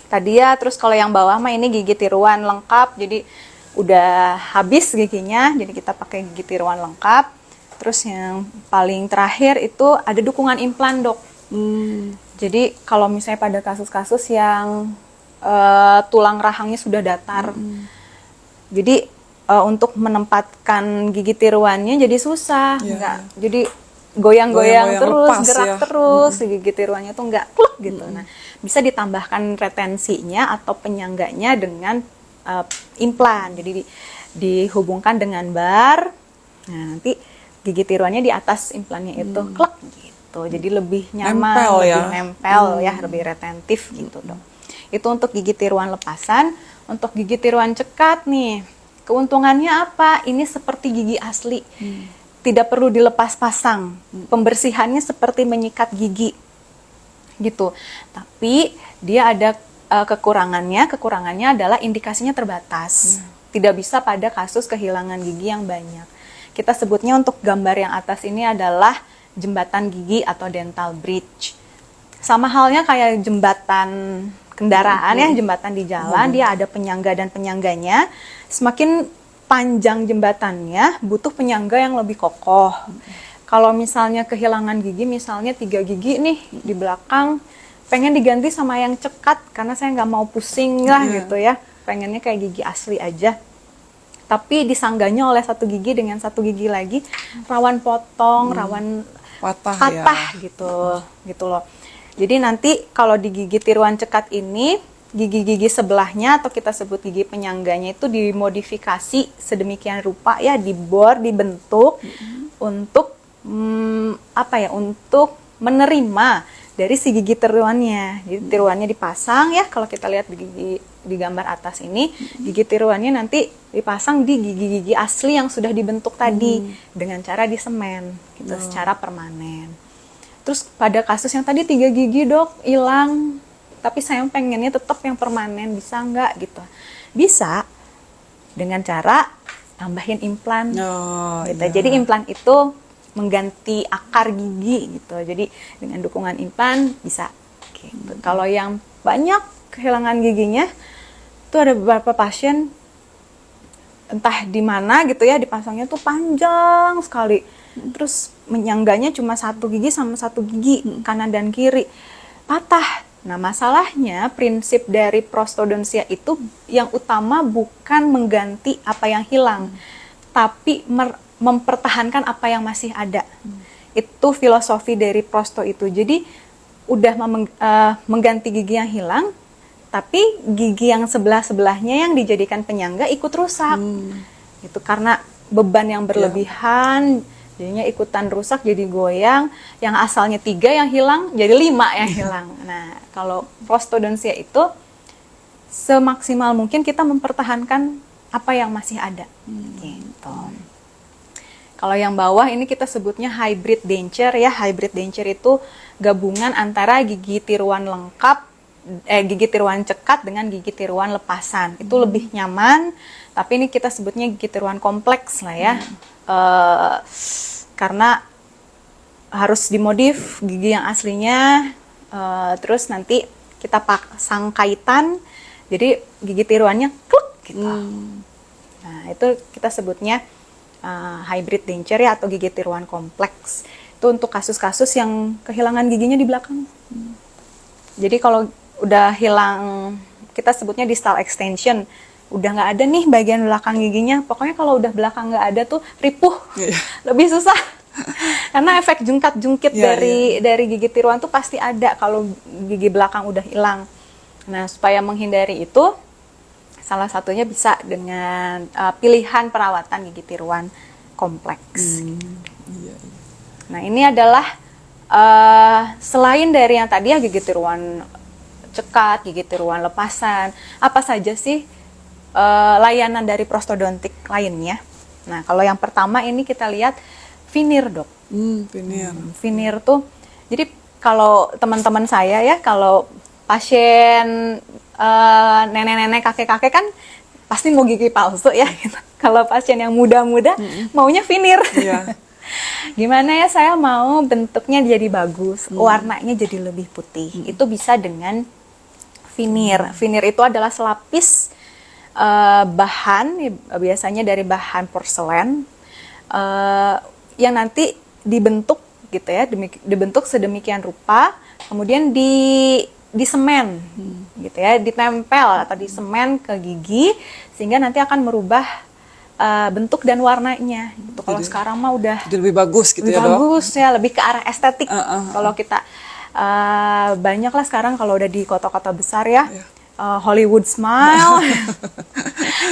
Tadi ya, terus kalau yang bawah mah ini gigi tiruan lengkap, jadi udah habis giginya, jadi kita pakai gigi tiruan lengkap. Terus yang paling terakhir itu ada dukungan implan dok. Jadi kalau misalnya pada kasus-kasus yang tulang rahangnya sudah datar, jadi untuk menempatkan gigi tiruannya jadi susah, jadi goyang-goyang terus, lepas, gerak ya. terus, gigi tiruannya tuh nggak klek gitu. Nah, bisa ditambahkan retensinya atau penyangganya dengan implan. Jadi dihubungkan dengan bar. Nah, nanti gigi tiruannya di atas implannya itu klek gitu. Jadi lebih nyaman, Nempel ya. lebih nempel ya, lebih retentif gitu dong. Itu untuk gigi tiruan lepasan. Untuk gigi tiruan cekat nih, keuntungannya apa? Ini seperti gigi asli. Tidak perlu dilepas pasang. Pembersihannya seperti menyikat gigi. Gitu. Tapi dia ada kekurangannya. Kekurangannya adalah indikasinya terbatas. Tidak bisa pada kasus kehilangan gigi yang banyak. Kita sebutnya untuk gambar yang atas ini adalah jembatan gigi atau dental bridge. Sama halnya kayak jembatan kendaraan ya, jembatan di jalan, dia ada penyangga dan penyangganya. Semakin panjang jembatannya, butuh penyangga yang lebih kokoh. Kalau misalnya kehilangan gigi, misalnya 3 gigi nih di belakang, pengen diganti sama yang cekat, karena saya nggak mau pusing lah gitu ya. Pengennya kayak gigi asli aja. Tapi disangganya oleh 1 gigi dengan 1 gigi lagi, rawan potong, rawan patah gitu loh. Jadi nanti kalau di gigi tiruan cekat ini, gigi-gigi sebelahnya atau kita sebut gigi penyangganya itu dimodifikasi sedemikian rupa ya, dibor, dibentuk untuk untuk menerima dari si gigi tiruannya. Jadi tiruannya dipasang ya, kalau kita lihat di gambar atas ini, gigi tiruannya nanti dipasang di gigi-gigi asli yang sudah dibentuk tadi dengan cara disemen gitu secara permanen. Terus pada kasus yang tadi 3 gigi dok hilang, tapi saya pengennya tetap yang permanen, bisa nggak gitu? Bisa, dengan cara tambahin implan. Gitu. Jadi implan itu mengganti akar gigi gitu. Jadi dengan dukungan implan bisa. Gitu. Kalau yang banyak kehilangan giginya, itu ada beberapa pasien entah di mana gitu ya, dipasangnya tuh panjang sekali. Terus menyangganya cuma 1 gigi sama 1 gigi kanan dan kiri, patah. Nah, masalahnya prinsip dari prostodontia itu yang utama bukan mengganti apa yang hilang, tapi mempertahankan apa yang masih ada. Itu filosofi dari prosto itu. Jadi udah mengganti gigi yang hilang, tapi gigi yang sebelah-sebelahnya yang dijadikan penyangga ikut rusak. Itu karena beban yang berlebihan, jadinya ikutan rusak, jadi goyang. Yang asalnya 3 yang hilang, jadi 5 yang hilang. Nah, kalau prostodontia itu semaksimal mungkin kita mempertahankan apa yang masih ada. Gitu. Kalau yang bawah ini kita sebutnya hybrid denture ya. Hybrid denture itu gabungan antara gigi tiruan lengkap, gigi tiruan cekat dengan gigi tiruan lepasan. Itu lebih nyaman, tapi ini kita sebutnya gigi tiruan kompleks lah ya. Karena harus dimodif gigi yang aslinya Terus nanti kita pasang kaitan, jadi gigi tiruannya kluk gitu. Nah, itu kita sebutnya hybrid denture ya, atau gigi tiruan kompleks. Itu untuk kasus-kasus yang kehilangan giginya di belakang. Jadi kalau udah hilang, kita sebutnya distal extension, udah nggak ada nih bagian belakang giginya. Pokoknya kalau udah belakang nggak ada tuh ripuh, lebih susah. Karena efek jungkat-jungkit dari gigi tiruan tuh pasti ada kalau gigi belakang udah hilang. Nah, supaya menghindari itu, salah satunya bisa dengan pilihan perawatan gigi tiruan kompleks. Nah, ini adalah selain dari yang tadi ya, gigi tiruan cekat, gigi tiruan lepasan, apa saja sih layanan dari prostodontik lainnya? Nah, kalau yang pertama ini kita lihat veneer, Dok. Veneer. Veneer tuh, jadi kalau teman-teman saya ya, kalau pasien nenek-nenek, kakek-kakek kan pasti mau gigi palsu ya. Kalau pasien yang muda-muda maunya veneer. Iya. Gimana ya, saya mau bentuknya jadi bagus, warnanya jadi lebih putih. Itu bisa dengan veneer. Veneer itu adalah selapis bahan, biasanya dari bahan porselen, yang nanti dibentuk gitu ya, dibentuk sedemikian rupa, kemudian disemen gitu ya, ditempel atau disemen ke gigi, sehingga nanti akan merubah bentuk dan warnanya gitu. Kalau sekarang mah udah jadi lebih bagus gitu lebih ya, Dok? bagus ya, lebih ke arah estetik. Kalau kita banyak lah sekarang kalau udah di kota-kota besar ya, Hollywood smile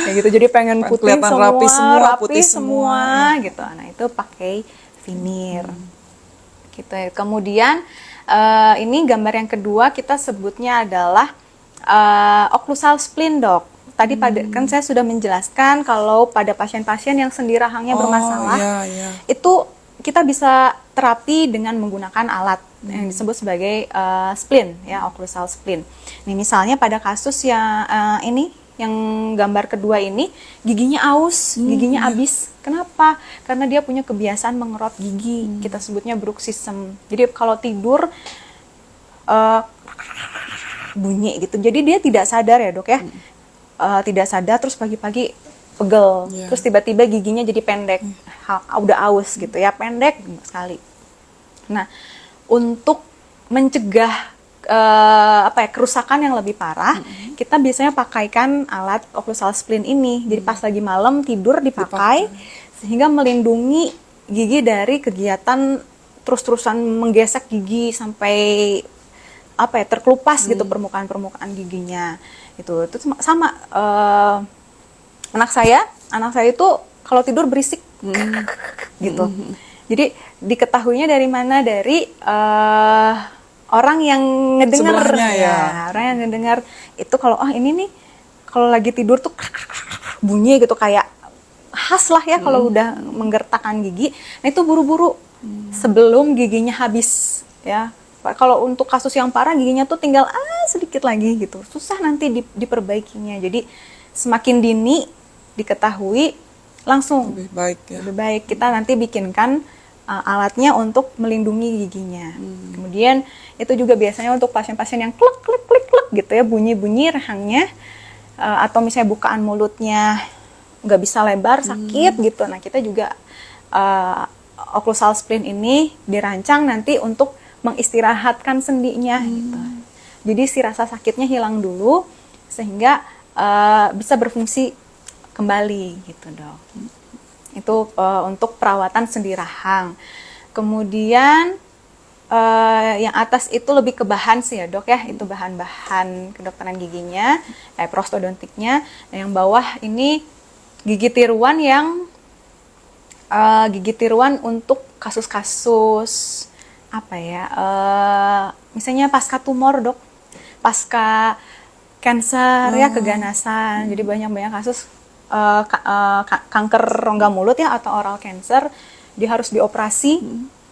kayak gitu, jadi pengen putih kelihatan semua, rapi putih semua gitu. Nah, itu pakai veneer gitu ya. Kemudian ini gambar yang kedua, kita sebutnya adalah occlusal spleen, Dok. Tadi kan saya sudah menjelaskan kalau pada pasien-pasien yang sendi rahangnya bermasalah, itu kita bisa terapi dengan menggunakan alat yang disebut sebagai spleen ya, occlusal spleen. Nih misalnya pada kasus yang ini, yang gambar kedua ini, giginya aus, giginya habis. Kenapa? Karena dia punya kebiasaan mengerot gigi. Kita sebutnya bruxism. Jadi kalau tidur bunyi gitu. Jadi dia tidak sadar ya, Dok ya. Tidak sadar, terus pagi-pagi pegel, terus tiba-tiba giginya jadi pendek, udah aus gitu ya, pendek sekali. Nah, untuk mencegah kerusakan yang lebih parah, kita biasanya pakaikan alat occlusal spleen ini. Jadi pas lagi malam tidur dipakai, sehingga melindungi gigi dari kegiatan terus-terusan menggesek gigi sampai terkelupas gitu permukaan giginya. Itu sama anak saya itu kalau tidur berisik gitu. Jadi diketahuinya dari mana? Dari orang yang ngedengar orang yang ngedengar itu, kalau ini nih kalau lagi tidur tuh bunyi gitu, kayak khas lah ya kalau udah menggertakkan gigi. Nah, itu buru-buru sebelum giginya habis ya. Kalau untuk kasus yang parah, giginya tuh tinggal sedikit lagi gitu, susah nanti diperbaikinya. Jadi semakin dini diketahui, langsung lebih baik kita nanti bikinkan alatnya untuk melindungi giginya. Kemudian itu juga biasanya untuk pasien-pasien yang klek klek klek klek gitu ya, bunyi-bunyi rahangnya, atau misalnya bukaan mulutnya nggak bisa lebar, sakit gitu. Nah, kita juga occlusal spleen ini dirancang nanti untuk mengistirahatkan sendinya gitu. Jadi si rasa sakitnya hilang dulu, sehingga bisa berfungsi kembali gitu, Dok. Itu untuk perawatan sendi rahang. Kemudian yang atas itu lebih ke bahan sih ya, Dok ya. Itu bahan-bahan kedokteran giginya, prostodontiknya. Nah, yang bawah ini gigi tiruan untuk kasus-kasus misalnya pasca tumor, Dok, pasca cancer ya, keganasan. Jadi banyak kasus kanker rongga mulut ya, atau oral cancer, dia harus dioperasi,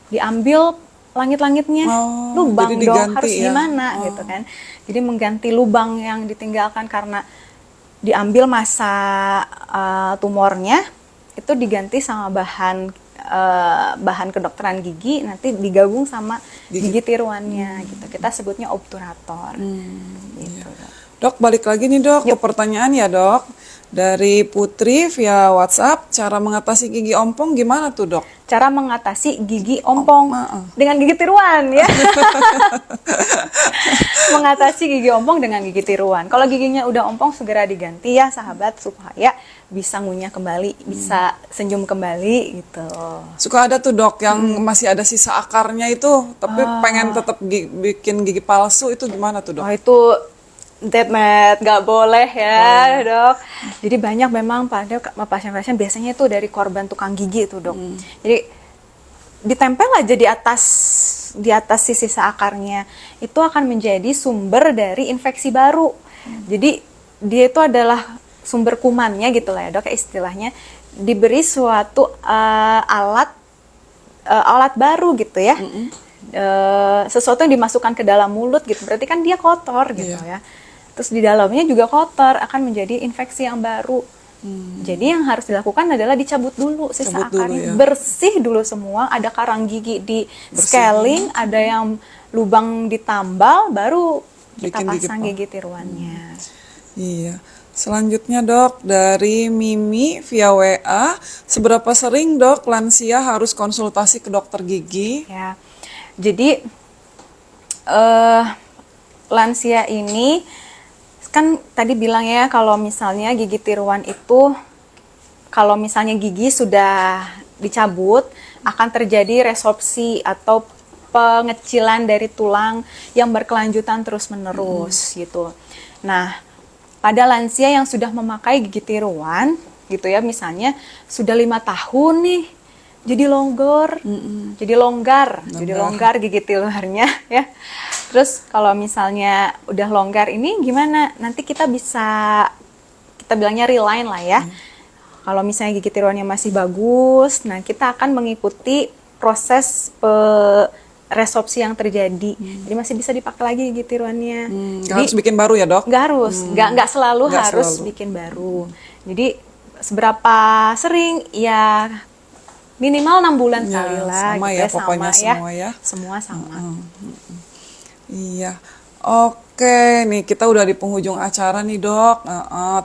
diambil langit-langitnya, lubang dong, harus gimana gitu kan. Jadi mengganti lubang yang ditinggalkan karena diambil massa tumornya, itu diganti sama bahan bahan kedokteran gigi nanti digabung sama gigi tiruannya gitu. Kita sebutnya obturator. Gitu. Dok, balik lagi nih dok ke pertanyaan ya dok. Dari Putri via WhatsApp, cara mengatasi gigi ompong gimana tuh dok? Cara mengatasi gigi ompong dengan gigi tiruan ya. Mengatasi gigi ompong dengan gigi tiruan. Kalau giginya udah ompong segera diganti ya sahabat supaya bisa ngunyah kembali, bisa senyum kembali gitu. Suka ada tuh dok yang masih ada sisa akarnya itu, tapi pengen tetap bikin gigi palsu, itu gimana tuh dok? Oh itu deadmat, nggak boleh ya dok. Jadi banyak memang pada pasien-pasien biasanya itu dari korban tukang gigi itu dok. Jadi ditempel aja di atas si sisa akarnya, itu akan menjadi sumber dari infeksi baru. Jadi dia itu adalah sumber kumannya gitu lah ya dok, istilahnya diberi suatu alat baru gitu ya. Sesuatu yang dimasukkan ke dalam mulut gitu, berarti kan dia kotor gitu ya. Terus di dalamnya juga kotor, akan menjadi infeksi yang baru. Jadi yang harus dilakukan adalah dicabut dulu sisa akarnya, bersih dulu semua. Ada karang gigi di scaling, ada yang lubang ditambal, baru kita pasang gigi tiruannya. Iya. Selanjutnya dok, dari Mimi via WA, seberapa sering dok lansia harus konsultasi ke dokter gigi? Ya, jadi lansia ini kan tadi bilang ya kalau misalnya gigi tiruan itu kalau misalnya gigi sudah dicabut akan terjadi resorpsi atau pengecilan dari tulang yang berkelanjutan terus-menerus gitu. Nah, pada lansia yang sudah memakai gigi tiruan gitu ya, misalnya sudah 5 tahun nih, jadi longgar gigi tiruannya ya. Terus kalau misalnya udah longgar ini gimana? Nanti kita bilangnya reline lah ya. Kalau misalnya gigi tiruannya masih bagus, nah kita akan mengikuti proses resorpsi yang terjadi. Jadi masih bisa dipakai lagi gigi tiruannya. Jadi, harus bikin baru ya dok? Nggak harus, nggak selalu harus bikin baru. Jadi seberapa sering ya minimal 6 bulan sekali lah. Sama gitu ya pokoknya sama semua ya. Semua sama. Iya, oke nih kita udah di penghujung acara nih dok.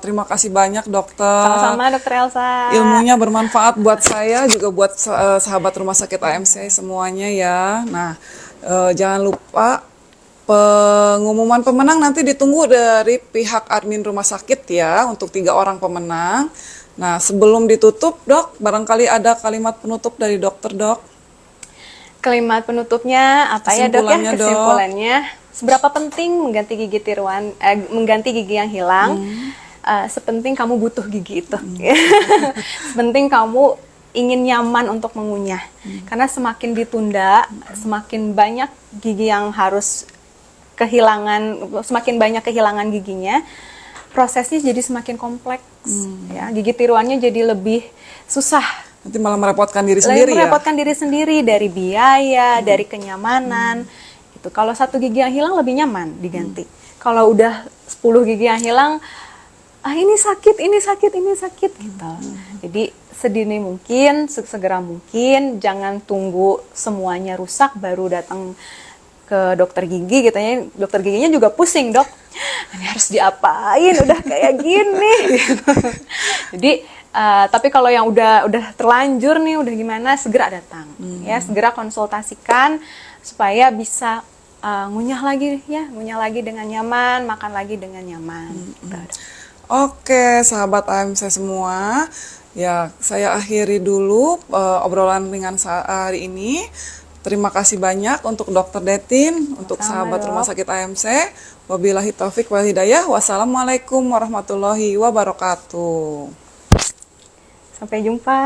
Terima kasih banyak dokter. Sama-sama dokter Elsa. Ilmunya bermanfaat buat saya juga buat sahabat rumah sakit AMC semuanya ya. Nah, jangan lupa pengumuman pemenang nanti ditunggu dari pihak admin rumah sakit ya untuk 3 orang pemenang. Nah, sebelum ditutup dok, barangkali ada kalimat penutup dari dokter dok. Kalimat penutupnya apa ya dok ya? Kesimpulannya, Seberapa penting mengganti gigi tiruan, mengganti gigi yang hilang? Sepenting kamu butuh gigi itu. Sepenting kamu ingin nyaman untuk mengunyah. Karena semakin ditunda, semakin banyak gigi yang harus semakin banyak kehilangan giginya, prosesnya jadi semakin kompleks. Ya, gigi tiruannya jadi lebih susah. Nanti malah merepotkan diri sendiri ya? Merepotkan diri sendiri dari biaya, dari kenyamanan. Itu kalau 1 gigi yang hilang lebih nyaman diganti. Kalau udah 10 gigi yang hilang, ini sakit gitu. Jadi sedini mungkin, segera mungkin, jangan tunggu semuanya rusak baru datang ke dokter gigi gitu ya. Dokter giginya juga pusing, dok. Ini harus diapain? Udah kayak gini. Gitu. Jadi tapi kalau yang udah terlanjur nih, udah gimana, segera datang ya, segera konsultasikan supaya bisa ngunyah lagi dengan nyaman, makan lagi dengan nyaman. Oke, sahabat AMC semua, ya saya akhiri dulu obrolan ringan hari ini. Terima kasih banyak untuk Dokter Detin, untuk sahabat rumah sakit AMC. Wabillahi taufik wal hidayah. Wassalamualaikum warahmatullahi wabarakatuh. Sampai jumpa.